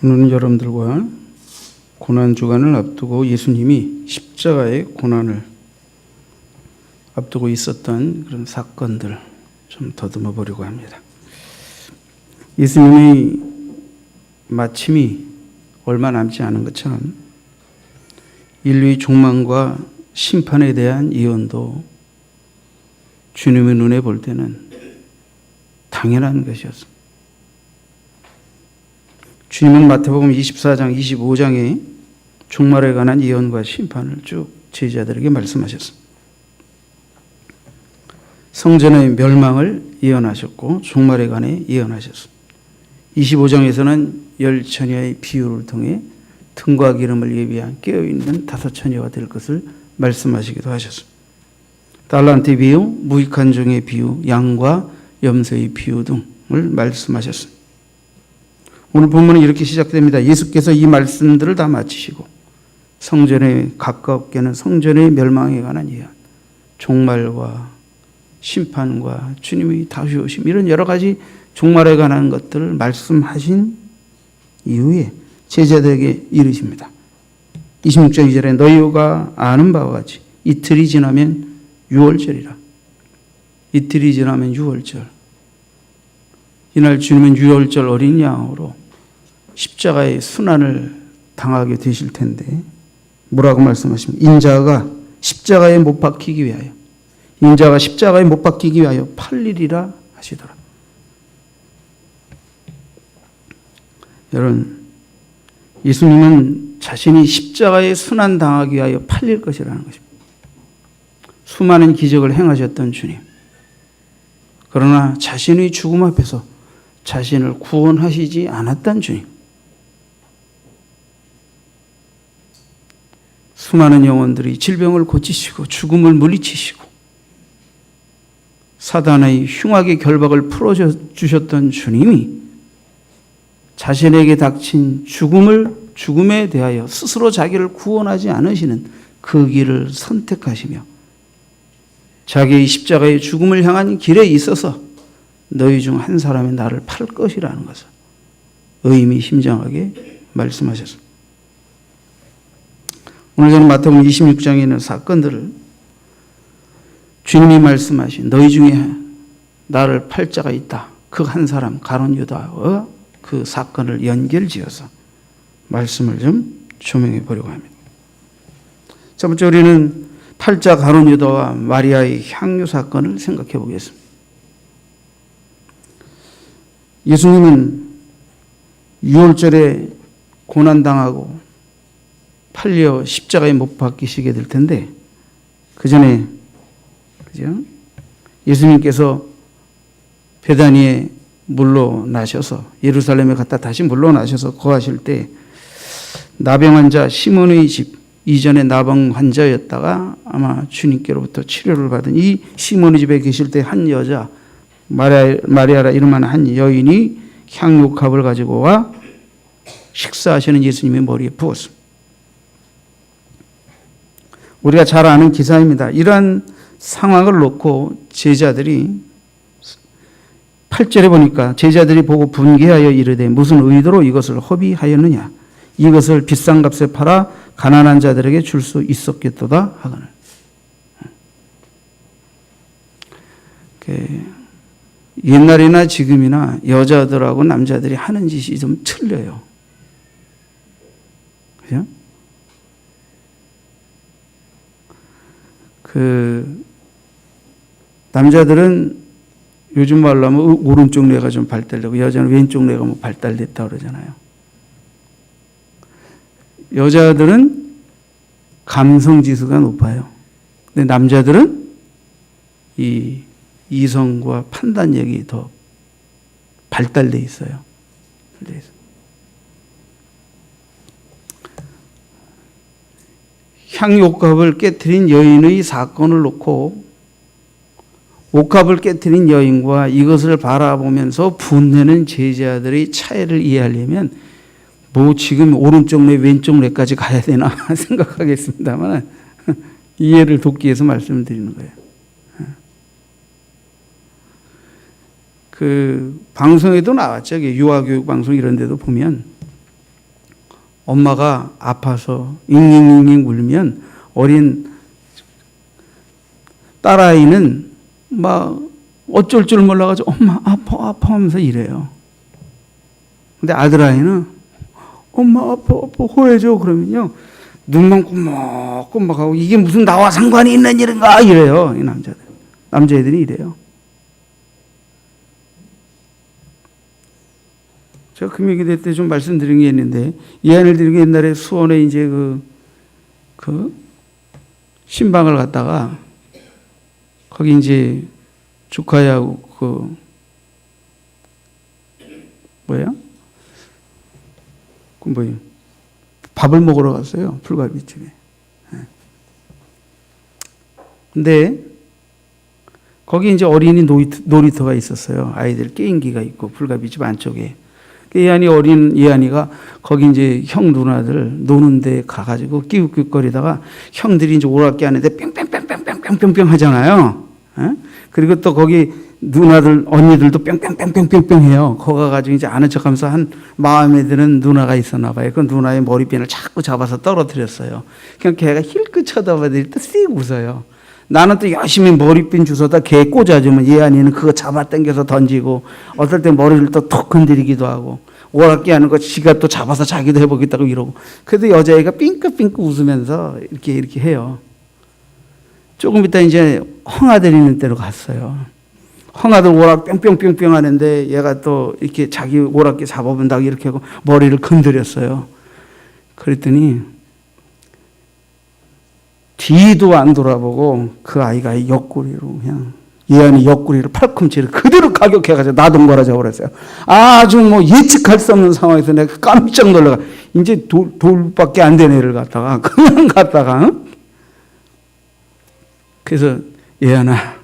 오늘은 여러분들과 고난주간을 앞두고 예수님이 십자가의 고난을 앞두고 있었던 그런 사건들 좀 더듬어 보려고 합니다. 예수님의 마침이 얼마 남지 않은 것처럼 인류의 종말과 심판에 대한 예언도 주님의 눈에 볼 때는 당연한 것이었습니다. 주님은 마태복음 24장, 25장에 종말에 관한 예언과 심판을 쭉 제자들에게 말씀하셨습니다. 성전의 멸망을 예언하셨고 종말에 관해 예언하셨습니다. 25장에서는 10처녀의 비유를 통해 등과 기름을 예비한 깨어있는 5처녀가 될 것을 말씀하시기도 하셨습니다. 달란트 비유, 무익한 종의 비유, 양과 염소의 비유 등을 말씀하셨습니다. 오늘 본문은 이렇게 시작됩니다. 예수께서 이 말씀들을 다 마치시고 성전에 가깝게는 성전의 멸망에 관한 예언, 종말과 심판과 주님의 다시 오심, 이런 여러 가지 종말에 관한 것들을 말씀하신 이후에 제자들에게 이르십니다. 26장 2절에 너희가 아는 바와 같이 이틀이 지나면 유월절이라. 이틀이 지나면 유월절. 이날 주님은 유월절 어린 양으로 십자가의 순환을 당하게 되실 텐데 뭐라고 말씀하십니까? 인자가 십자가에 못 박히기 위하여 팔리리라 하시더라. 여러분, 예수님은 자신이 십자가에 순환 당하기 위하여 팔릴 것이라는 것입니다. 수많은 기적을 행하셨던 주님. 그러나 자신의 죽음 앞에서 자신을 구원하시지 않았던 주님. 수많은 영혼들이 질병을 고치시고 죽음을 물리치시고 사단의 흉악의 결박을 풀어주셨던 주님이 자신에게 닥친 죽음에 대하여 스스로 자기를 구원하지 않으시는 그 길을 선택하시며 자기의 십자가의 죽음을 향한 길에 있어서 너희 중 한 사람이 나를 팔 것이라는 것을 의미심장하게 말씀하셨습니다. 오늘 저는 마태복음 26장에 있는 사건들을 주님이 말씀하신 너희 중에 나를 팔 자가 있다. 그 한 사람 가룟 유다와 그 사건을 연결지어서 말씀을 좀 조명해 보려고 합니다. 첫 번째 우리는 팔자 가룟 유다와 마리아의 향유 사건을 생각해 보겠습니다. 예수님은 유월절에 고난당하고 팔려 십자가에 못 박히시게 될 텐데 그 전에 예수님께서 베다니에 물러나셔서 예루살렘에 갔다 다시 물러나셔서 거하실 때 나병 환자 시몬의 집, 이전에 나병 환자였다가 아마 주님께로부터 치료를 받은 이 시몬의 집에 계실 때 한 여자 마리아라 이름하는 한 여인이 향유값을 가지고 와 식사하시는 예수님의 머리에 부었습니다. 우리가 잘 아는 기사입니다. 이러한 상황을 놓고 제자들이 8절에 보니까 제자들이 보고 분개하여 이르되 무슨 의도로 이것을 허비하였느냐, 이것을 비싼 값에 팔아 가난한 자들에게 줄 수 있었겠도다 하거늘. 옛날이나 지금이나 여자들하고 남자들이 하는 짓이 좀 틀려요. 그죠? 남자들은 요즘 말로 하면 오른쪽 뇌가 좀 발달되고 여자는 왼쪽 뇌가 뭐 발달됐다 그러잖아요. 여자들은 감성 지수가 높아요. 근데 남자들은 이 이성과 판단력이 더 발달돼 있어요. 향유옥합을 깨트린 여인의 사건을 놓고 옥합을 깨트린 여인과 이것을 바라보면서 분내는 제자들의 차이를 이해하려면 뭐 지금 오른쪽 뇌 왼쪽 뇌까지 가야 되나 생각하겠습니다만 이해를 돕기 위해서 말씀을 드리는 거예요. 방송에도 나왔죠. 유아교육 방송 이런 데도 보면 엄마가 아파서 잉잉잉잉 울면 어린 딸아이는 막 어쩔 줄 몰라가지고 엄마 아파 하면서 이래요. 근데 아들아이는 엄마 아파 호해줘 그러면요 눈만 꼬막꼬막하고 이게 무슨 나와 상관이 있는 일인가 이래요. 이 남자애들이 이래요. 제가 금요기대 때 좀 말씀드린 게 있는데 예언을 드린 게 옛날에 수원에 이제 그 신방을 갔다가 거기 이제 주카야하고 그 밥을 먹으러 갔어요. 불갈비집에. 근데 거기 이제 어린이 놀이터가 있었어요. 아이들 게임기가 있고 불갈비집 안쪽에. 어린 예안이가 거기 이제 형 누나들 노는 데 가가지고 끼웃끼웃거리다가 형들이 이제 오락기 하는데 뺑뺑뺑뺑뺑뺑뺑 하잖아요. 그리고 또 거기 누나들 언니들도 뺑뺑뺑뺑뺑뺑 해요. 거기 가가지고 이제 아는 척하면서 한 마음에 드는 누나가 있었나 봐요. 그 누나의 머리핀을 자꾸 잡아서 떨어뜨렸어요. 그냥 걔가 힐끗 쳐다봐들 때 씩 웃어요. 나는 또 열심히 머리핀 주워다 걔 꽂아주면 예안이는 그거 잡아 당겨서 던지고 어떨 때 머리를 또 톡 건드리기도 하고 오락기 하는 거 지가 또 잡아서 자기도 해보겠다고 이러고 그래도 여자애가 삥긋삥긋 웃으면서 이렇게 해요. 조금 이따 이제 헝아들 있는 데로 갔어요. 헝아들 오락 뿅뿅뿅뿅 하는데 얘가 또 이렇게 자기 오락기 잡아본다고 이렇게 하고 머리를 건드렸어요. 그랬더니 뒤도 안 돌아보고 그 아이가 옆구리로 그냥 예언이 옆구리를 팔꿈치를 그대로 가격해가지고 나동거라져 버렸어요. 아주 뭐 예측할 수 없는 상황에서 내가 깜짝 놀라가 이제 돌밖에 안 된 애를 갖다가 그냥 갖다가 그래서 예언아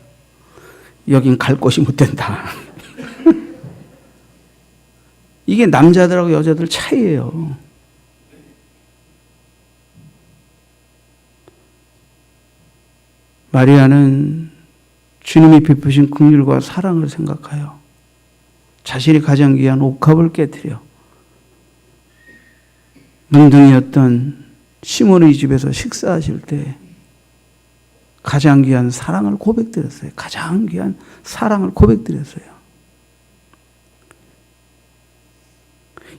여긴 갈 곳이 못 된다. 이게 남자들하고 여자들 차이예요. 마리아는 주님이 베푸신 긍휼과 사랑을 생각하여 자신이 가장 귀한 옥합을 깨뜨려 문둥이였던 시몬의 집에서 식사하실 때 가장 귀한 사랑을 고백드렸어요. 가장 귀한 사랑을 고백드렸어요.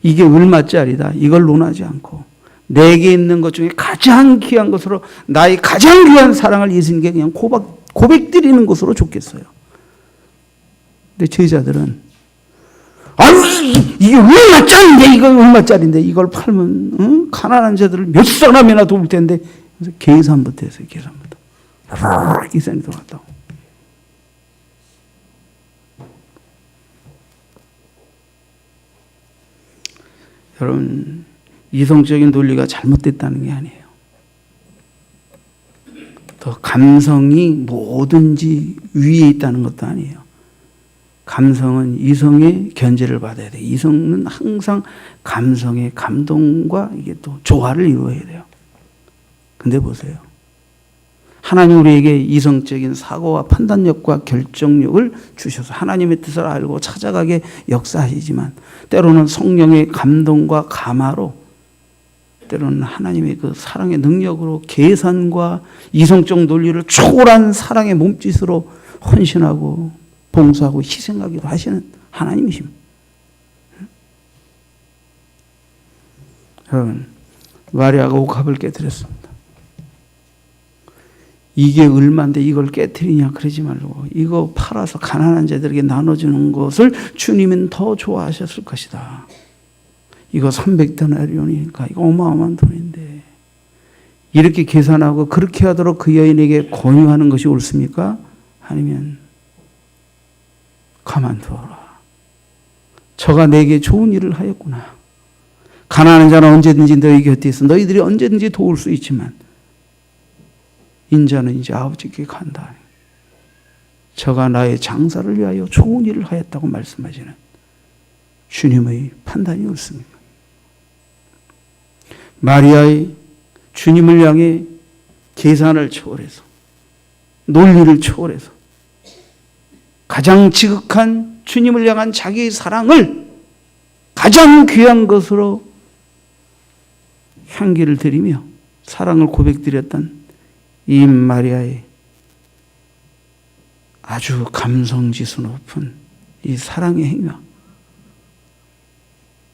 이게 얼마짜리다 이걸 논하지 않고 내게 있는 것 중에 가장 귀한 것으로 나의 가장 귀한 사랑을 예수님께 그냥 고백드리는 것으로 좋겠어요. 근데 제자들은 아니 이게 얼마짜리인데 이거 얼마짜리인데 이걸 팔면 가난한 자들을 몇 사람이나 도울 텐데 그래서 계산부터 했어요. 계산부터 계산이 들어갔다고. 여러분 이성적인 논리가 잘못됐다는 게 아니에요. 더 감성이 뭐든지 위에 있다는 것도 아니에요. 감성은 이성의 견제를 받아야 돼요. 이성은 항상 감성의 감동과 이게 또 조화를 이루어야 돼요. 근데 보세요. 하나님 우리에게 이성적인 사고와 판단력과 결정력을 주셔서 하나님의 뜻을 알고 찾아가게 역사하시지만 때로는 성령의 감동과 감화로 때로는 하나님의 그 사랑의 능력으로 계산과 이성적 논리를 초월한 사랑의 몸짓으로 헌신하고 봉사하고 희생하기도 하시는 하나님이십니다. 여러분 마리아가 옥합을 깨뜨렸습니다. 이게 얼마인데 이걸 깨뜨리냐 그러지 말고 이거 팔아서 가난한 자들에게 나눠주는 것을 주님은 더 좋아하셨을 것이다. 이거 300데나리온이니까 이거 어마어마한 돈인데 이렇게 계산하고 그렇게 하도록 그 여인에게 권유하는 것이 옳습니까? 아니면 가만두어라. 저가 내게 좋은 일을 하였구나. 가난한 자는 언제든지 너희 곁에 있어. 너희들이 언제든지 도울 수 있지만 인자는 이제 아버지께 간다. 저가 나의 장사를 위하여 좋은 일을 하였다고 말씀하시는 주님의 판단이 옳습니다. 마리아의 주님을 향해 계산을 초월해서 논리를 초월해서 가장 지극한 주님을 향한 자기의 사랑을 가장 귀한 것으로 향기를 드리며 사랑을 고백드렸던 이 마리아의 아주 감성지수 높은 이 사랑의 행위,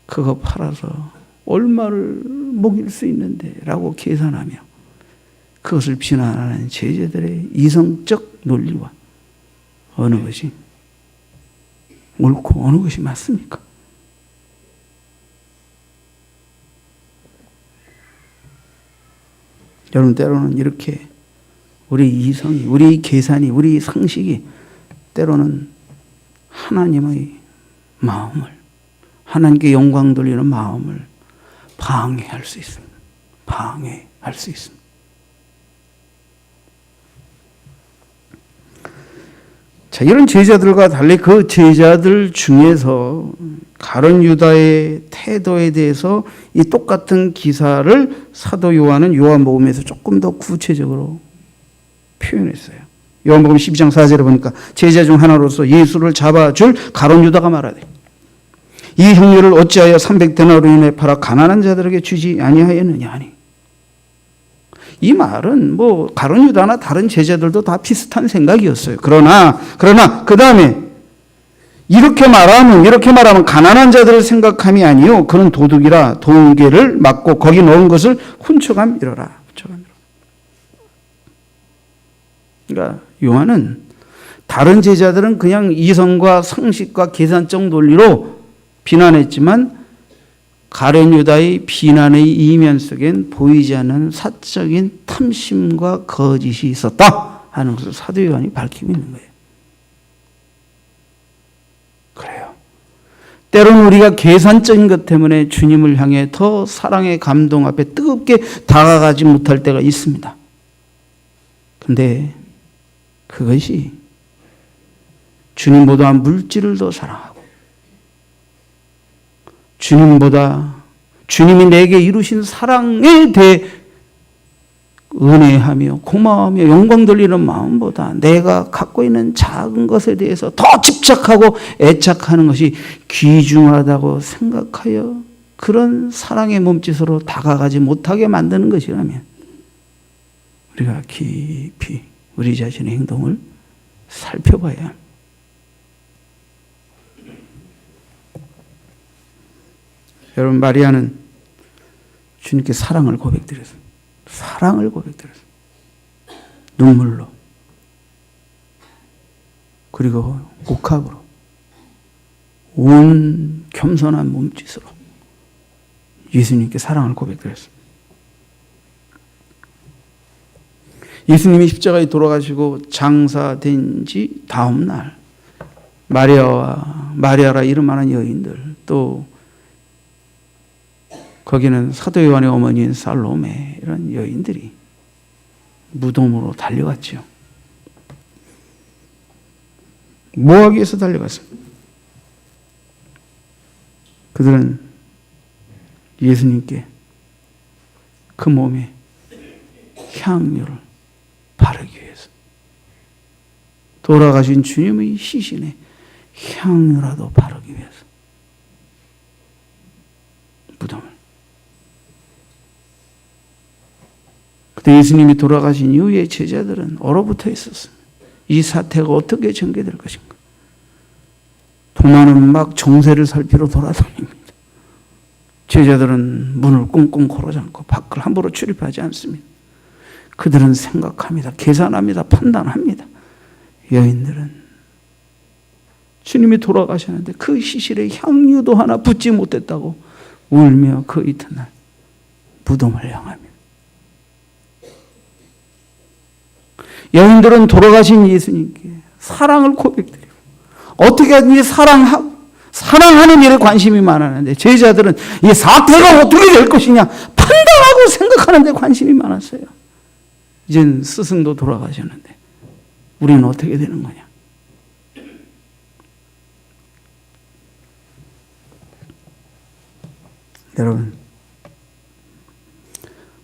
그거 팔아서 얼마를 먹일 수 있는데 라고 계산하며 그것을 비난하는 제자들의 이성적 논리와 어느 것이 옳고 어느 것이 맞습니까? 여러분, 때로는 이렇게 우리 이성이, 우리 계산이, 우리 상식이 때로는 하나님의 마음을, 하나님께 영광 돌리는 마음을 방해할 수 있습니다. 방해할 수 있습니다. 자, 이런 제자들과 달리 그 제자들 중에서 가룟 유다의 태도에 대해서 이 똑같은 기사를 사도 요한은 요한복음에서 조금 더 구체적으로 표현했어요. 요한복음 12장 4절에 보니까 제자 중 하나로서 예수를 잡아줄 가룟 유다가 말하되 이 형료를 어찌하여 300데나리온에 팔아 가난한 자들에게 주지 아니하였느냐 하니, 이 말은 가룟 유다나 다른 제자들도 다 비슷한 생각이었어요. 그러나 그 다음에 이렇게 말하면 가난한 자들을 생각함이 아니요 그는 도둑이라 동계를 막고 거기 넣은 것을 훔쳐감이러라. 그러니까 요한은 다른 제자들은 그냥 이성과 상식과 계산적 논리로 비난했지만 가룟 유다의 비난의 이면 속엔 보이지 않는 사적인 탐심과 거짓이 있었다 하는 것을 사도 요한이 밝히고 있는 거예요. 그래요. 때로는 우리가 계산적인 것 때문에 주님을 향해 더 사랑의 감동 앞에 뜨겁게 다가가지 못할 때가 있습니다. 그런데 그것이 주님보다 물질을 더 사랑하고 주님이 내게 이루신 사랑에 대해 은혜하며 고마워하며 영광 돌리는 마음보다 내가 갖고 있는 작은 것에 대해서 더 집착하고 애착하는 것이 귀중하다고 생각하여 그런 사랑의 몸짓으로 다가가지 못하게 만드는 것이라면 우리가 깊이 우리 자신의 행동을 살펴봐야 합니다. 여러분, 마리아는 주님께 사랑을 고백드렸어요. 눈물로, 그리고 옥합으로, 온 겸손한 몸짓으로 예수님께 사랑을 고백드렸어요. 예수님이 십자가에 돌아가시고 장사된 지 다음 날 마리아라 이름하는 여인들, 또 거기는 사도 요한의 어머니인 살로메, 이런 여인들이 무덤으로 달려갔죠. 뭐 하기 위해서 달려갔습니까? 그들은 예수님께 그 몸에 향유를 바르기 위해서, 돌아가신 주님의 시신에 향유라도 바르기 위해서 무덤을. 그때 예수님이 돌아가신 이후에 제자들은 얼어붙어 있었습니다. 이 사태가 어떻게 전개될 것인가. 도마는 막 정세를 살피러 돌아다닙니다. 제자들은 문을 꽁꽁 걸어잠고 밖을 함부로 출입하지 않습니다. 그들은 생각합니다. 계산합니다. 판단합니다. 여인들은 주님이 돌아가셨는데 그 시실에 향유도 하나 붓지 못했다고 울며 그 이튿날 무덤을 향합니다. 여인들은 돌아가신 예수님께 사랑을 고백드리고 어떻게 하든지 사랑하는 일에 관심이 많았는데, 제자들은 이 사태가 어떻게 될 것이냐 판단하고 생각하는 데 관심이 많았어요. 이젠 스승도 돌아가셨는데 우리는 어떻게 되는 거냐. 여러분,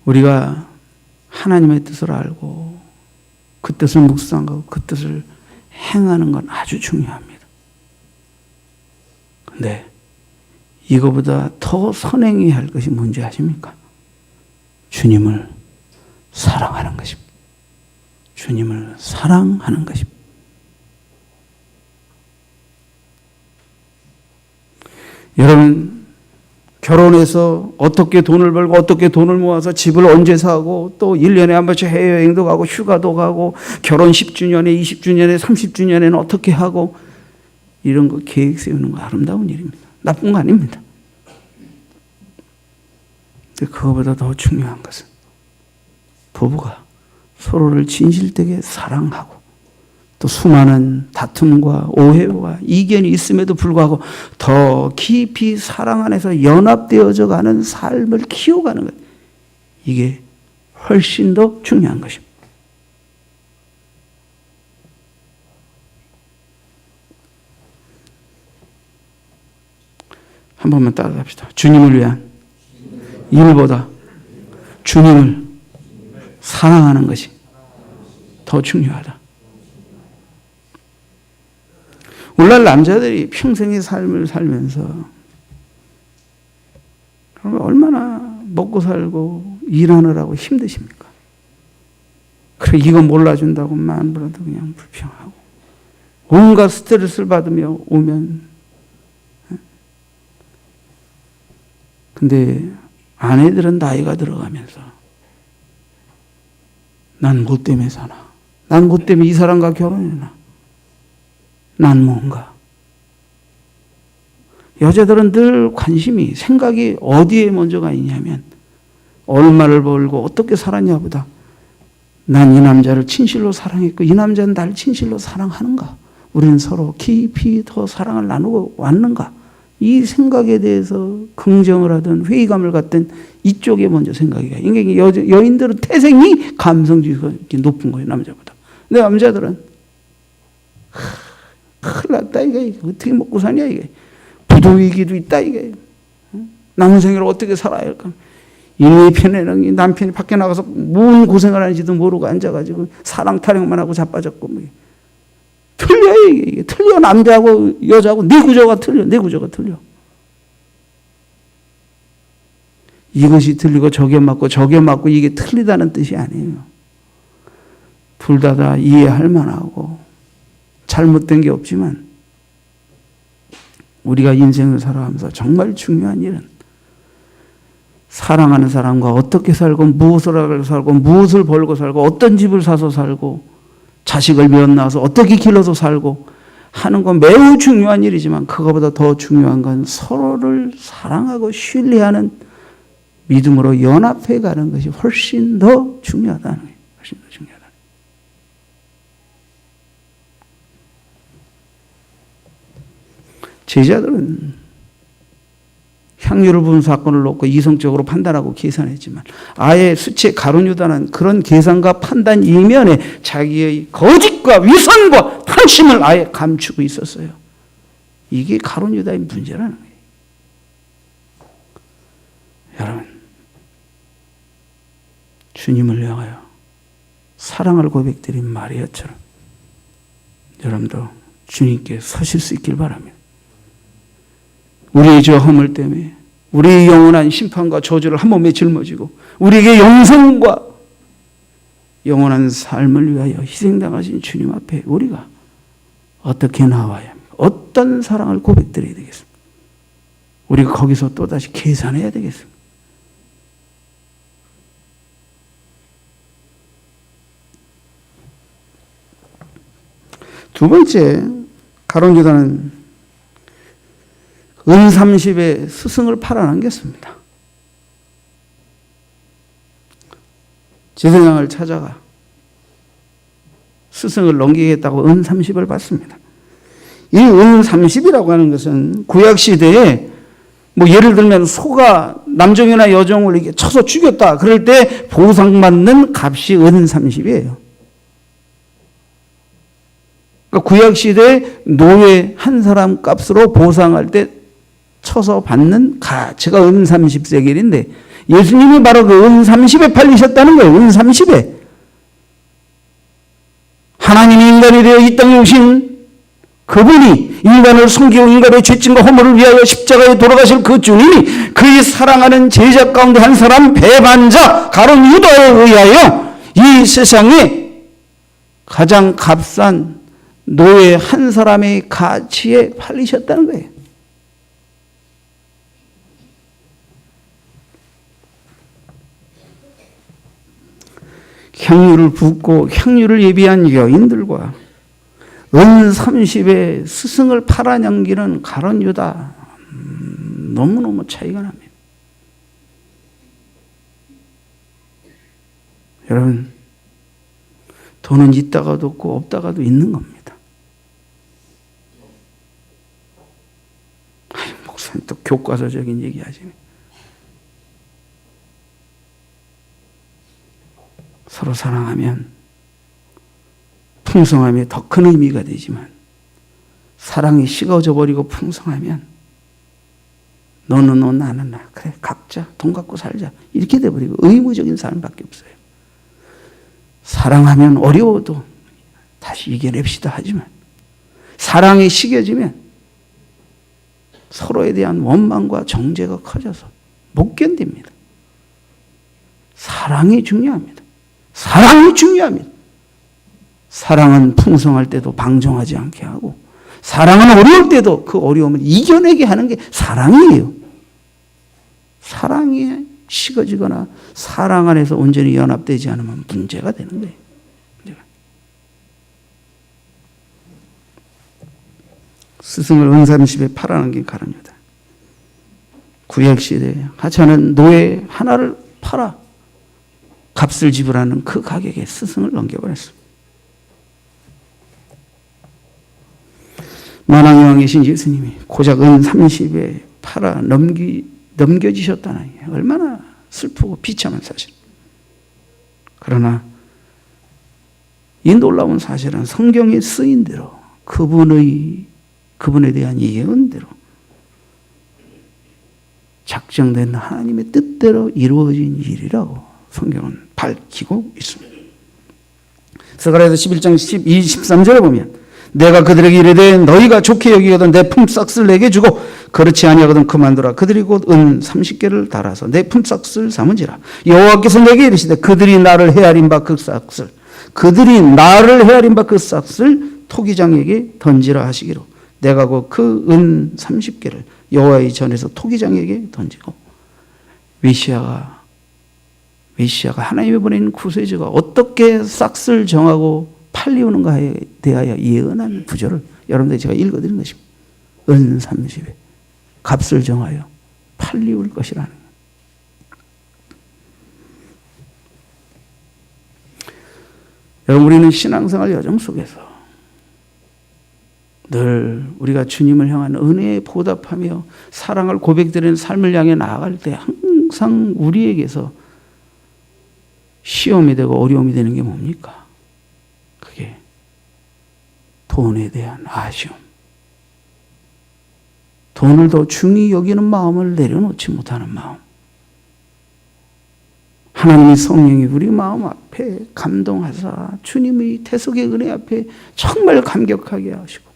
우리가 하나님의 뜻을 알고 그 뜻을 묵상하고 그 뜻을 행하는 건 아주 중요합니다. 그런데 이거보다 더 선행해야 할 것이 뭔지 아십니까? 주님을 사랑하는 것입니다. 주님을 사랑하는 것입니다. 여러분, 결혼해서 어떻게 돈을 벌고 어떻게 돈을 모아서 집을 언제 사고 또 1년에 한 번씩 해외여행도 가고 휴가도 가고 결혼 10주년에 20주년에 30주년에는 어떻게 하고 이런 거 계획 세우는 거 아름다운 일입니다. 나쁜 거 아닙니다. 근데 그거보다 더 중요한 것은 부부가 서로를 진실되게 사랑하고 또 수많은 다툼과 오해와 이견이 있음에도 불구하고 더 깊이 사랑 안에서 연합되어져 가는 삶을 키워가는 것. 이게 훨씬 더 중요한 것입니다. 한 번만 따라합시다. 주님을 위한 일보다 주님을 사랑하는 것이 더 중요하다. 오늘날 남자들이 평생의 삶을 살면서 얼마나 먹고 살고 일하느라고 힘드십니까? 그래 이거 몰라준다고 마누라도 그냥 불평하고 온갖 스트레스를 받으며 오면 근데 아내들은 나이가 들어가면서 난 뭐 때문에 사나? 난 뭐 때문에 이 사람과 결혼했나? 난 뭔가? 여자들은 늘 관심이, 생각이 어디에 먼저가 있냐면 얼마를 벌고 어떻게 살았냐보다 난 이 남자를 진실로 사랑했고 이 남자는 날 진실로 사랑하는가? 우리는 서로 깊이 더 사랑을 나누고 왔는가? 이 생각에 대해서 긍정을 하든 회의감을 갖든 이쪽에 먼저 생각이 가요. 이게 여인들은 태생이 감성주의가 높은 거예요, 남자보다. 근데 남자들은 큰일 났다, 이게. 어떻게 먹고 사냐, 이게. 부도위기도 있다, 이게. 남은 생애를 어떻게 살아야 할까. 이 편에는 남편이 밖에 나가서 뭔 고생을 하는지도 모르고 앉아가지고 사랑 타령만 하고 자빠졌고, 뭐. 틀려요, 이게. 틀려. 남자하고 여자하고 내 구조가 틀려. 내 구조가 틀려. 이것이 틀리고 저게 맞고 이게 틀리다는 뜻이 아니에요. 둘 다 이해할 만하고 잘못된 게 없지만 우리가 인생을 살아가면서 정말 중요한 일은 사랑하는 사람과 어떻게 살고 무엇을 하고 살고 무엇을 벌고 살고 어떤 집을 사서 살고 자식을 몇 낳아서 어떻게 길러서 살고 하는 건 매우 중요한 일이지만 그거보다 더 중요한 건 서로를 사랑하고 신뢰하는 믿음으로 연합해 가는 것이 훨씬 더 중요하다는 거예요. 훨씬 더 중요하다. 제자들은 향유를 부은 사건을 놓고 이성적으로 판단하고 계산했지만 아예 수치 가룟 유다는 그런 계산과 판단 이면에 자기의 거짓과 위선과 탐심을 아예 감추고 있었어요. 이게 가룟 유다의 문제라는 거예요. 여러분, 주님을 향하여 사랑을 고백드린 마리아처럼 여러분도 주님께 서실 수 있길 바랍니다. 우리의 저 허물 때문에 우리의 영원한 심판과 저주를 한 몸에 짊어지고 우리에게 영생과 영원한 삶을 위하여 희생당하신 주님 앞에 우리가 어떻게 나와야 합니까? 어떤 사랑을 고백드려야 되겠습니까? 우리가 거기서 또다시 계산해야 되겠습니다. 두 번째, 가룟 유다는 은 30의 스승을 팔아넘겼습니다. 제사장을 찾아가 스승을 넘기겠다고 은 30을 받습니다. 이 은 30이라고 하는 것은 구약시대에 뭐 예를 들면 소가 남종이나 여종을 이렇게 쳐서 죽였다. 그럴 때 보상받는 값이 은 30이에요. 그러니까 구약시대에 노예 한 사람 값으로 보상할 때 쳐서 받는 가치가 은 30세겔인데 예수님이 바로 그 은 30에 팔리셨다는 거예요. 은 30에. 하나님이 인간이 되어 이 땅에 오신 그분이 인간을 섬기고 인간의 죄짐과 허물을 위하여 십자가에 돌아가실 그 주님이 그의 사랑하는 제자 가운데 한 사람 배반자 가룟 유다에 의하여 이 세상에 가장 값싼 노예 한 사람의 가치에 팔리셨다는 거예요. 향유를 붓고 향유를 예비한 여인들과 은 30의 스승을 팔아넘기는 가룟 유다, 너무너무 차이가 납니다. 여러분, 돈은 있다가도 없고 없다가도 있는 겁니다. 아니, 목사님 또 교과서적인 얘기 하시네. 서로 사랑하면 풍성함이 더 큰 의미가 되지만 사랑이 식어져 버리고 풍성하면 너는 너 나는 나, 그래 각자 돈 갖고 살자 이렇게 돼버리고 의무적인 삶밖에 없어요. 사랑하면 어려워도 다시 이겨냅시다 하지만 사랑이 식어지면 서로에 대한 원망과 정죄가 커져서 못 견딥니다. 사랑이 중요합니다. 사랑이 중요합니다. 사랑은 풍성할 때도 방종하지 않게 하고 사랑은 어려울 때도 그 어려움을 이겨내게 하는 게 사랑이에요. 사랑이 식어지거나 사랑 안에서 온전히 연합되지 않으면 문제가 되는 거예요. 스승을 은30에 팔아넘긴 가룟 유다. 구약시대에 하찮은 노예 하나를 팔아 값을 지불하는 그 가격에 스승을 넘겨버렸습니다. 만왕의 왕이신 예수님이 고작 은 30에 팔아 넘겨지셨다는 게 얼마나 슬프고 비참한 사실. 그러나 이 놀라운 사실은 성경에 쓰인 대로 그분에 대한 예언대로 작정된 하나님의 뜻대로 이루어진 일이라고 성경은 밝히고 있습니다. 스가랴서 11장 12, 13절에 보면 내가 그들에게 이르되 너희가 좋게 여기거든 내 품삯을 내게 주고 그렇지 아니하거든 그만두라. 그들이 곧 은 30개를 달아서 내 품삯을 삼은지라. 여호와께서 내게 이르시되 그들이 나를 헤아린 바 그 싹을 토기장에게 던지라 하시기로 내가 곧 그 은 30개를 여호와의 전에서 토기장에게 던지고 메시아가 하나님이 보낸 구세주가 어떻게 싹을 정하고 팔리우는가에 대하여 예언한 구절을 여러분들이 제가 읽어드린 것입니다. 은 30에 값을 정하여 팔리울 것이라는 거예요. 여러분, 우리는 신앙생활 여정 속에서 늘 우리가 주님을 향한 은혜에 보답하며 사랑을 고백드리는 삶을 향해 나아갈 때 항상 우리에게서 시험이 되고 어려움이 되는 게 뭡니까? 그게 돈에 대한 아쉬움. 돈을 더 중히 여기는 마음을 내려놓지 못하는 마음. 하나님의 성령이 우리 마음 앞에 감동하사 주님의 대속의 은혜 앞에 정말 감격하게 하시고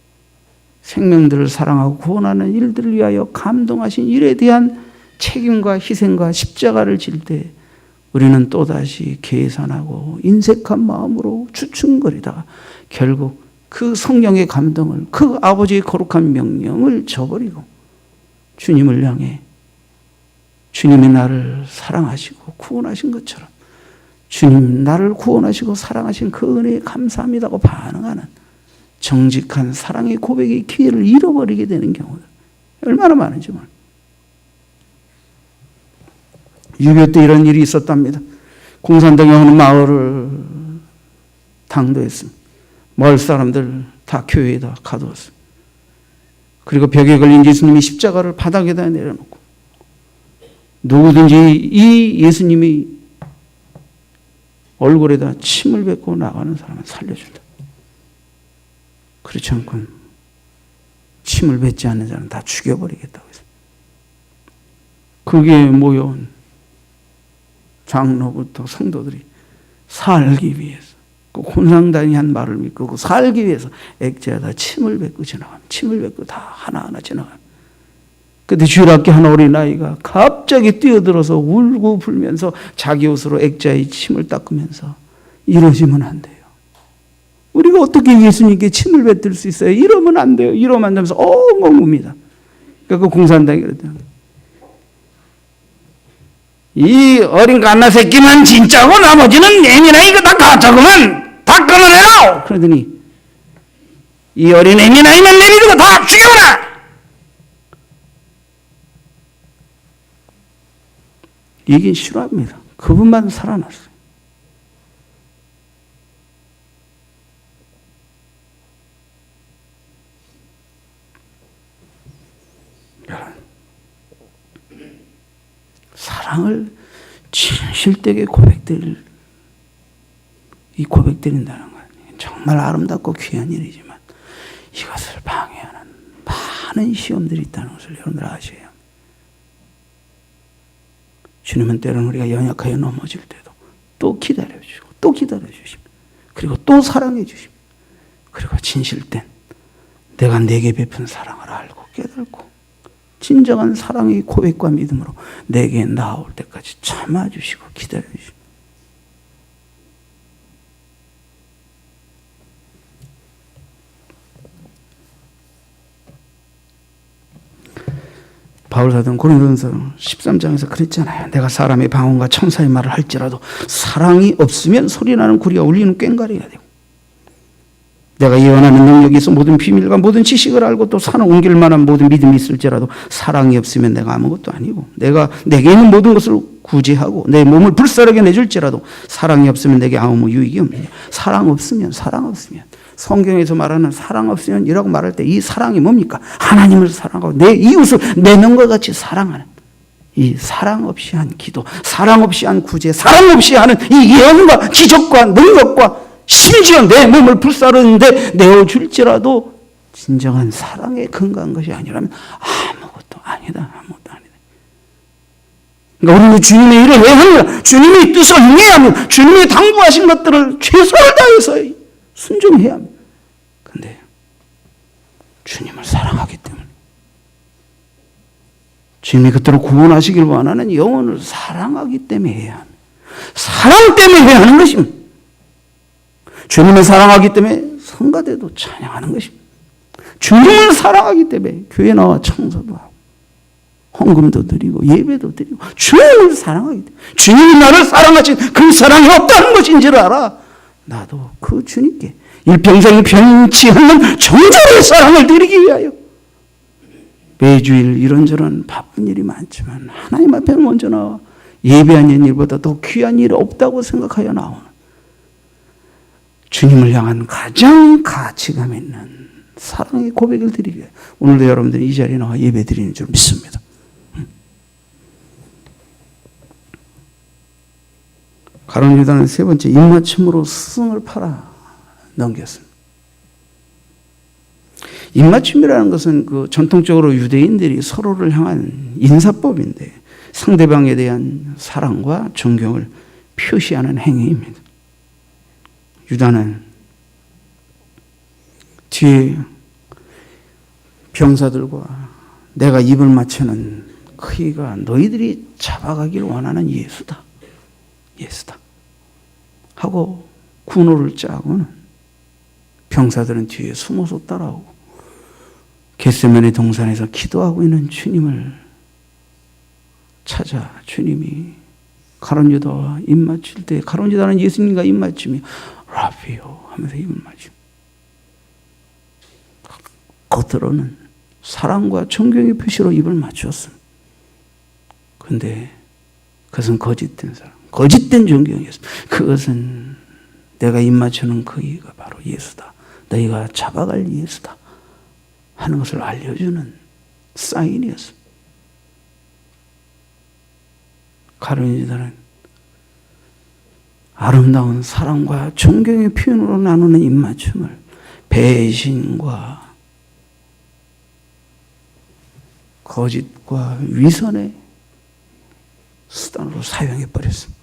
생명들을 사랑하고 구원하는 일들을 위하여 감동하신 일에 대한 책임과 희생과 십자가를 질 때 우리는 또다시 계산하고 인색한 마음으로 주춤거리다가 결국 그 성령의 감동을, 그 아버지의 거룩한 명령을 저버리고 주님을 향해 주님이 나를 사랑하시고 구원하신 것처럼 주님 나를 구원하시고 사랑하신 그 은혜에 감사합니다고 반응하는 정직한 사랑의 고백의 기회를 잃어버리게 되는 경우들 얼마나 많은지 몰라요. 6.25 때 이런 일이 있었답니다. 공산당에 오는 마을을 당도했습니다. 마을 사람들 다 교회에다 가두었습니다. 그리고 벽에 걸린 예수님이 십자가를 바닥에다 내려놓고 누구든지 이 예수님이 얼굴에다 침을 뱉고 나가는 사람은 살려준다. 그렇지 않고는 침을 뱉지 않는 자는 다 죽여버리겠다고 했습니다. 거기에 모여온 장로부터 성도들이 살기 위해서 그 혼상단이한 말을 믿고 그 살기 위해서 액자에다 침을 뱉고 지나갑니다. 침을 뱉고 다 하나하나 지나갑니다. 그때 주일학교 한 어린아이가 갑자기 뛰어들어서 울고 불면서 자기 옷으로 액자에 침을 닦으면서 이러시면 안 돼요. 우리가 어떻게 예수님께 침을 뱉을 수 있어요? 이러면 안 돼요. 이러면 안 되면서 엉엉 웁니다. 그러니까 그 공산당이 그랬더니 이 어린 갓나 새끼만 진짜고 나머지는 애미나 이거 다 가짜구만. 다 끊어내라. 그러더니 이 어린 애미나 이만 내리고 다 죽여라. 이게 싫어합니다. 그분만 살아났어요. 사랑을 진실되게 고백드린다는 건 정말 아름답고 귀한 일이지만 이것을 방해하는 많은 시험들이 있다는 것을 여러분들 아셔야 합니다. 주님은 때로는 우리가 연약하여 넘어질 때도 또 기다려주시고 또 기다려주십니다. 그리고 또 사랑해주십니다. 그리고 진실된 내가 내게 베푼 사랑을 알고 깨닫고 진정한 사랑의 고백과 믿음으로 내게 나올 때까지 참아주시고 기다려주십니다. 바울사도는 고린도전서 13장에서 그랬잖아요. 내가 사람의 방언과 천사의 말을 할지라도 사랑이 없으면 소리나는 구리와 울리는 꽹과리가 되고 내가 예언하는 능력이 있어 모든 비밀과 모든 지식을 알고 또 산을 옮길 만한 모든 믿음이 있을지라도 사랑이 없으면 내가 아무것도 아니고 내가 내게 있는 모든 것을 구제하고 내 몸을 불사르게 내줄지라도 사랑이 없으면 내게 아무 유익이 없느냐. 사랑 없으면 성경에서 말하는 사랑 없으면 이라고 말할 때 이 사랑이 뭡니까? 하나님을 사랑하고 내 이웃을 내 명과 같이 사랑하는 이 사랑 없이 한 기도, 사랑 없이 한 구제, 사랑 없이 하는 이 예언과 기적과 능력과 심지어 내 몸을 불사르는데 내어줄지라도 진정한 사랑에 근거한 것이 아니라면 아무것도 아니다. 그러니까 우리는 주님의 일을 해야 합니다. 주님의 뜻을 행해야 합니다. 주님이 당부하신 것들을 최선을 다해서 순종해야 합니다. 그런데 주님을 사랑하기 때문에 주님이 그대로 구원하시길 원하는 영혼을 사랑하기 때문에 해야 합니다. 사랑 때문에 해야 하는 것입니다. 주님을 사랑하기 때문에 성가대도 찬양하는 것입니다. 주님을 사랑하기 때문에 교회 나와 청소도 하고 헌금도 드리고 예배도 드리고 주님을 사랑하기 때문에 주님이 나를 사랑하신 그 사랑이 어떠한 것인지를 알아. 나도 그 주님께 일평생 변치 않는 정절의 사랑을 드리기 위하여 매주일 이런저런 바쁜 일이 많지만 하나님 앞에 먼저 나와 예배하는 일보다 더 귀한 일이 없다고 생각하여 나오는 주님을 향한 가장 가치감 있는 사랑의 고백을 드리기 위해 오늘도 여러분들이 이 자리에 나와 예배 드리는 줄 믿습니다. 가룟 유다는 세 번째 입맞춤으로 스승을 팔아 넘겼습니다. 입맞춤이라는 것은 그 전통적으로 유대인들이 서로를 향한 인사법인데 상대방에 대한 사랑과 존경을 표시하는 행위입니다. 유다는 뒤에 병사들과 내가 입을 맞추는 크기가 너희들이 잡아가길 원하는 예수다 하고 군호를 짜고는 병사들은 뒤에 숨어서 따라오고 겟세마네 동산에서 기도하고 있는 주님을 찾아 주님이 가룟 유다와 입 맞출 때 가룟 유다는 예수님과 입 맞추며 라비오 하면서 입을 맞춤. 겉으로는 사랑과 존경의 표시로 입을 맞추었습니다. 그런데 그것은 거짓된 사랑, 거짓된 존경이었습니다. 그것은 내가 입 맞추는 그이가 바로 예수다. 너희가 잡아갈 예수다 하는 것을 알려주는 사인이었습니다. 가룟 유다는 아름다운 사랑과 존경의 표현으로 나누는 입맞춤을 배신과 거짓과 위선의 수단으로 사용해 버렸습니다.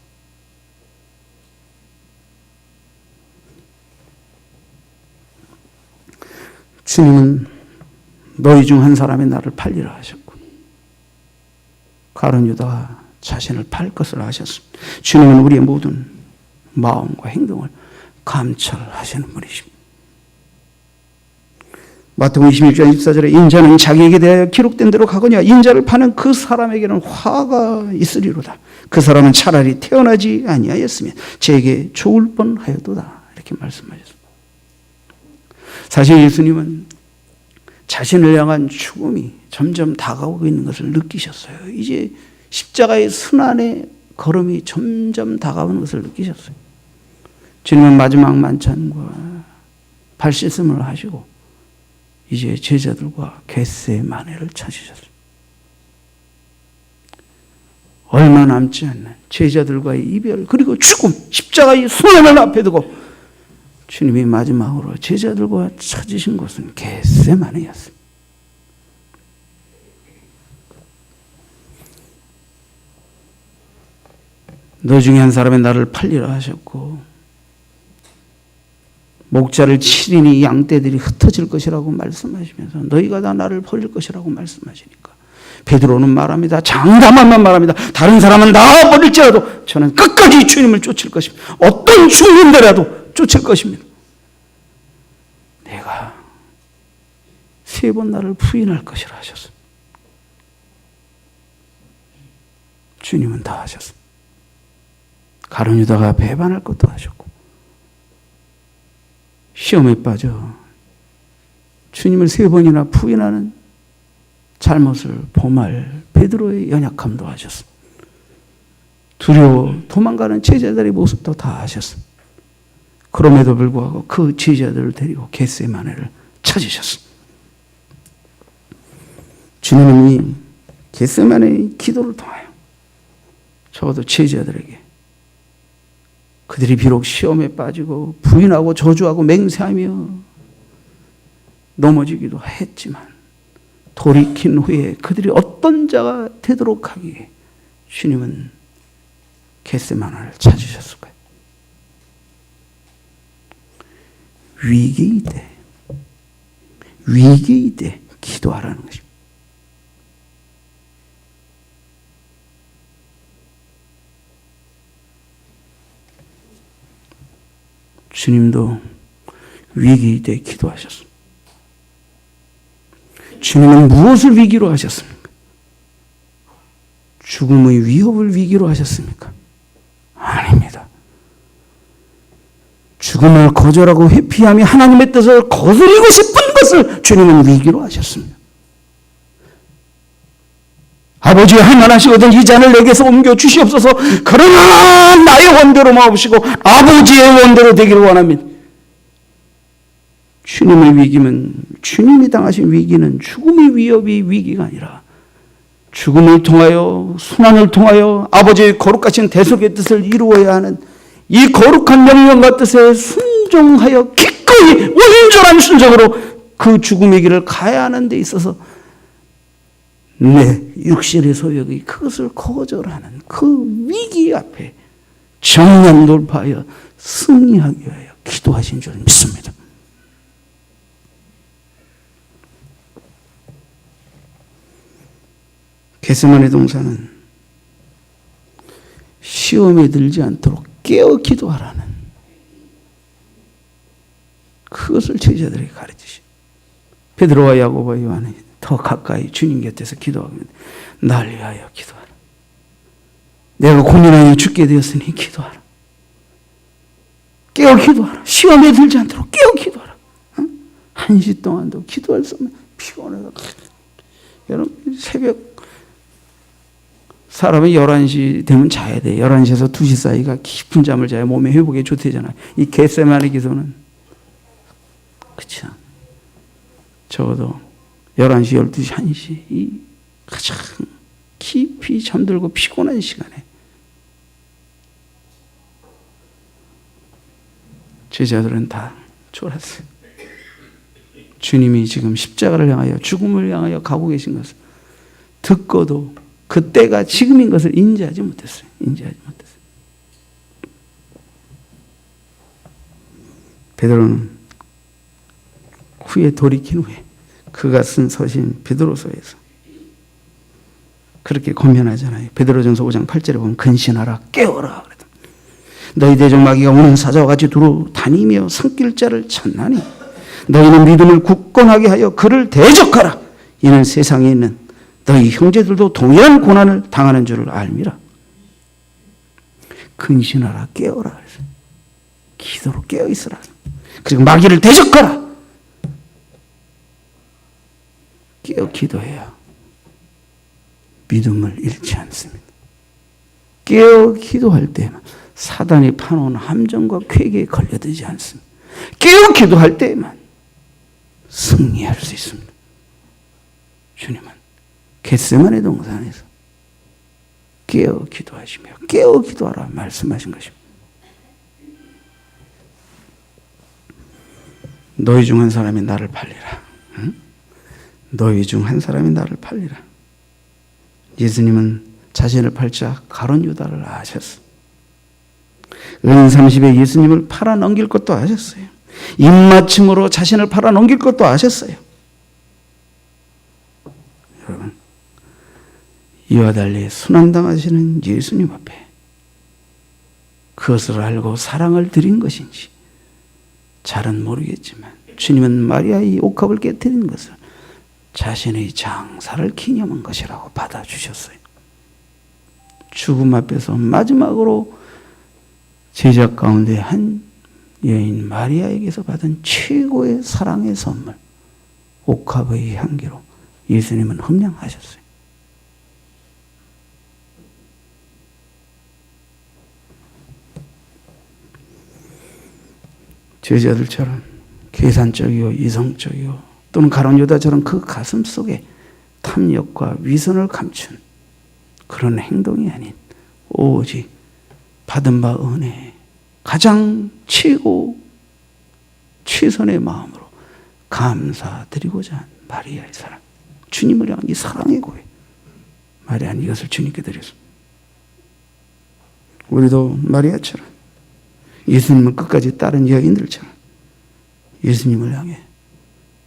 주님은 너희 중 한 사람이 나를 팔리라 하셨고 가룟 유다가 자신을 팔 것을 아셨습니다. 주님은 우리의 모든 마음과 행동을 감찰하시는 분이십니다. 마태복음 26장 24절에 인자는 자기에게 대하여 기록된 대로 가거니와 인자를 파는 그 사람에게는 화가 있으리로다. 그 사람은 차라리 태어나지 아니하였으면 제게 좋을 뻔하여도다. 이렇게 말씀하셨습니다. 사실 예수님은 자신을 향한 죽음이 점점 다가오고 있는 것을 느끼셨어요. 이제 십자가의 순환의 걸음이 점점 다가오는 것을 느끼셨어요. 주님은 마지막 만찬과 발 씻음을 하시고 이제 제자들과 겟세마네를 찾으셨어요. 얼마 남지 않는 제자들과의 이별 그리고 죽음, 십자가의 순환을 앞에 두고 주님이 마지막으로 제자들과 찾으신 곳은 겟세마네였습니다. 너 중에 한 사람이 나를 팔리라 하셨고 목자를 치리니 양떼들이 흩어질 것이라고 말씀하시면서 너희가 다 나를 버릴 것이라고 말씀하시니까 베드로는 말합니다. 장담하면 말합니다. 다른 사람은 나 버릴지라도 저는 끝까지 주님을 쫓을 것입니다. 어떤 죽는데라도 쫓을 것입니다. 내가 3번 나를 부인할 것이라 하셨습니다. 주님은 다 하셨습니다. 가룟 유다가 배반할 것도 하셨고 시험에 빠져 주님을 3번이나 부인하는 잘못을 범할 베드로의 연약함도 하셨습니다. 두려워 도망가는 제자들의 모습도 다 하셨습니다. 그럼에도 불구하고 그 제자들을 데리고 겟세마네를 찾으셨습니다. 주님은 이 겟세마네의 기도를 통하여 적어도 제자들에게 그들이 비록 시험에 빠지고 부인하고 저주하고 맹세하며 넘어지기도 했지만 돌이킨 후에 그들이 어떤 자가 되도록 하기에 주님은 겟세마네를 찾으셨을까요? 위기일 때 기도하라는 것입니다. 주님도 위기일 때 기도하셨습니다. 주님은 무엇을 위기로 하셨습니까? 죽음의 위협을 위기로 하셨습니까? 아닙니다. 죽음을 거절하고 회피하며 하나님의 뜻을 거스리고 싶은 것을 주님은 위기로 하셨습니다. 아버지 할만하시거든 이 잔을 내게서 옮겨 주시옵소서. 그러나 나의 원대로 마옵시고 아버지의 원대로 되기를 원합니다. 주님의 위기는 주님이 당하신 위기는 죽음의 위협이 위기가 아니라 죽음을 통하여 순환을 통하여 아버지의 거룩하신 대속의 뜻을 이루어야 하는 이 거룩한 명령과 뜻에 순종하여 기꺼이 온전한 순종으로 그 죽음의 길을 가야 하는 데 있어서 내 육신의 소욕이 그것을 거절하는 그 위기 앞에 정면 돌파하여 승리하기 위하여 기도하신 줄 믿습니다. 겟세마네 동산은 시험에 들지 않도록 깨어 기도하라는 그것을 제자들에게 가르치시. 베드로와 야고보와 요한이 더 가까이 주님 곁에서 기도하고 날 위하여 기도하라. 내가 고민하여 죽게 되었으니 기도하라. 깨어 기도하라. 시험에 들지 않도록 깨어 기도하라. 1시 동안도 기도할 수 없는 피곤해서 여러분 새벽 사람은 11시 되면 자야 돼. 11시에서 2시 사이가 깊은 잠을 자야 몸의 회복에 좋대잖아요. 이 겟세마네 기도는 그렇죠. 적어도 11시, 12시, 1시 이 가장 깊이 잠들고 피곤한 시간에 제자들은 다 졸았어요. 주님이 지금 십자가를 향하여 죽음을 향하여 가고 계신 것을 듣고도 그때가 지금인 것을 인지하지 못했어요. 베드로는 후에 돌이킨 후에 그가 쓴 서신 베드로서에서 그렇게 권면하잖아요. 베드로전서 5장 8절에 보면 근신하라 깨어라. 너희 대적 마귀가 우는 사자와 같이 두루 다니며 섬길 자를 찾나니 너희는 믿음을 굳건하게 하여 그를 대적하라. 이는 세상에 있는 너희 형제들도 동일한 고난을 당하는 줄을 알미라. 근신하라 깨어라. 기도로 깨어있으라. 그리고 마귀를 대적하라. 깨어 기도해야 믿음을 잃지 않습니다. 깨어 기도할 때만 사단이 파놓은 함정과 쾌계에 걸려들지 않습니다. 깨어 기도할 때만 승리할 수 있습니다. 주님은 겟세마네 동산에서 깨어 기도하시며 깨어 기도하라 말씀하신 것입니다. 너희 중 한 사람이 나를 팔리라. 응? 너희 중 한 사람이 나를 팔리라. 예수님은 자신을 팔자 가룟 유다를 아셨어. 은 30에 예수님을 팔아 넘길 것도 아셨어요. 입맞춤으로 자신을 팔아 넘길 것도 아셨어요. 여러분, 이와 달리 순환당하시는 예수님 앞에 그것을 알고 사랑을 드린 것인지 잘은 모르겠지만 주님은 마리아의 옥합을 깨뜨린 것을 자신의 장사를 기념한 것이라고 받아주셨어요. 죽음 앞에서 마지막으로 제자 가운데 한 여인 마리아에게서 받은 최고의 사랑의 선물 옥합의 향기로 예수님은 흠량하셨어요. 제자들처럼 계산적이요 이성적이요 또는 가룟 유다처럼 그 가슴 속에 탐욕과 위선을 감춘 그런 행동이 아닌 오직 받은 바 은혜 가장 최선의 마음으로 감사드리고자 한 마리아의 사랑, 주님을 향한 이 사랑의 고백, 마리아는 이것을 주님께 드렸습니다. 우리도 마리아처럼 예수님을 끝까지 따른 여인들처럼 예수님을 향해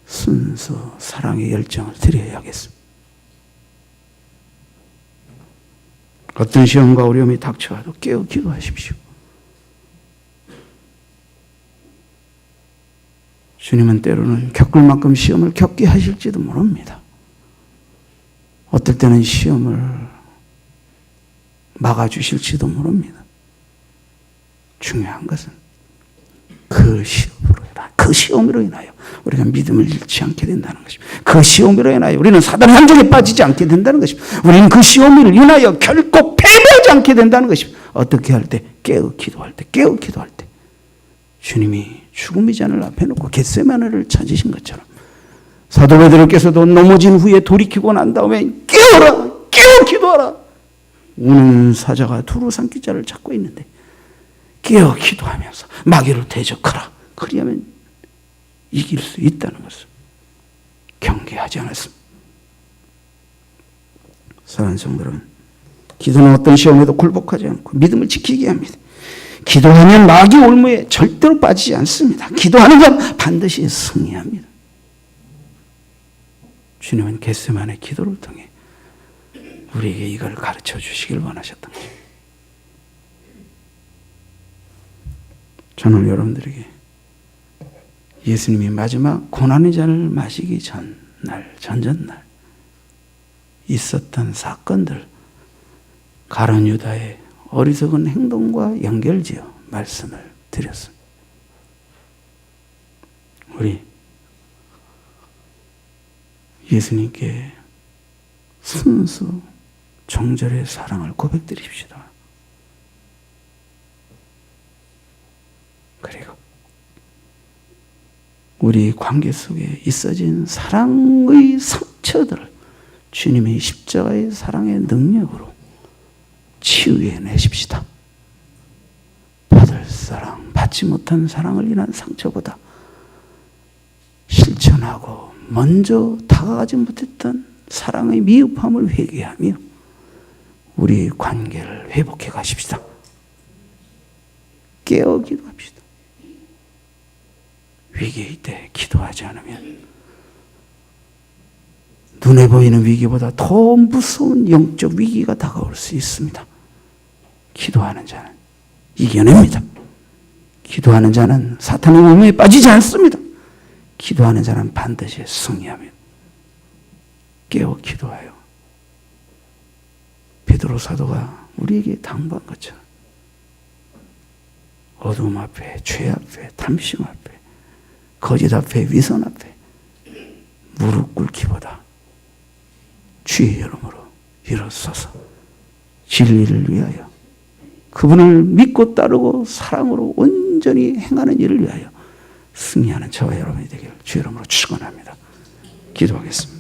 순수 사랑의 열정을 드려야겠습니다. 어떤 시험과 어려움이 닥쳐와도 깨어 기도하십시오. 주님은 때로는 겪을 만큼 시험을 겪게 하실지도 모릅니다. 어떨 때는 시험을 막아주실지도 모릅니다. 중요한 것은 그 시험으로 인하여 우리가 믿음을 잃지 않게 된다는 것입니다. 그 시험으로 인하여 우리는 사단의 함정에 빠지지 않게 된다는 것입니다. 우리는 그 시험을 인하여 결코 패배하지 않게 된다는 것입니다. 어떻게 할 때? 깨어 기도할 때, 깨어 기도할 때. 주님이 죽음의 잔을 앞에 놓고 겟세마네를 찾으신 것처럼 사도 베드로께서도 넘어진 후에 돌이키고 난 다음에 깨어라, 깨어 기도하라. 우는 사자가 두루 삼킬 자를 찾고 있는데 깨어 기도하면서 마귀를 대적하라. 그리하면 이길 수 있다는 것을 경계하지 않았습니다. 사랑하는 성도 여러분, 기도는 어떤 시험에도 굴복하지 않고 믿음을 지키게 합니다. 기도하면 마귀 올무에 절대로 빠지지 않습니다. 기도하는 건 반드시 승리합니다. 주님은 겟세마네 기도를 통해 우리에게 이걸 가르쳐 주시길 원하셨던 거죠. 저는 여러분들에게 예수님이 마지막 고난의 잔을 마시기 전전날 있었던 사건들, 가룟 유다의 어리석은 행동과 연결지어 말씀을 드렸습니다. 우리 예수님께 순수 정절의 사랑을 고백드립시다. 그리고 우리 관계 속에 있어진 사랑의 상처들을 주님의 십자가의 사랑의 능력으로 치유해내십시다. 받을 사랑, 받지 못한 사랑을 인한 상처보다 실천하고 먼저 다가가지 못했던 사랑의 미흡함을 회개하며 우리 관계를 회복해 가십시다. 깨어 기도합시다. 위기일 때 기도하지 않으면 눈에 보이는 위기보다 더 무서운 영적 위기가 다가올 수 있습니다. 기도하는 자는 이겨냅니다. 기도하는 자는 사탄의 몸에 빠지지 않습니다. 기도하는 자는 반드시 승리하며 깨어 기도하여 베드로 사도가 우리에게 당부한 것처럼 어둠 앞에, 죄 앞에, 탐심 앞에, 거짓 앞에, 위선 앞에 무릎 꿇기보다 주의 이름으로 일어서서 진리를 위하여 그분을 믿고 따르고 사랑으로 온전히 행하는 일을 위하여 승리하는 저와 여러분이 되기를 주의 이름으로 축원합니다. 기도하겠습니다.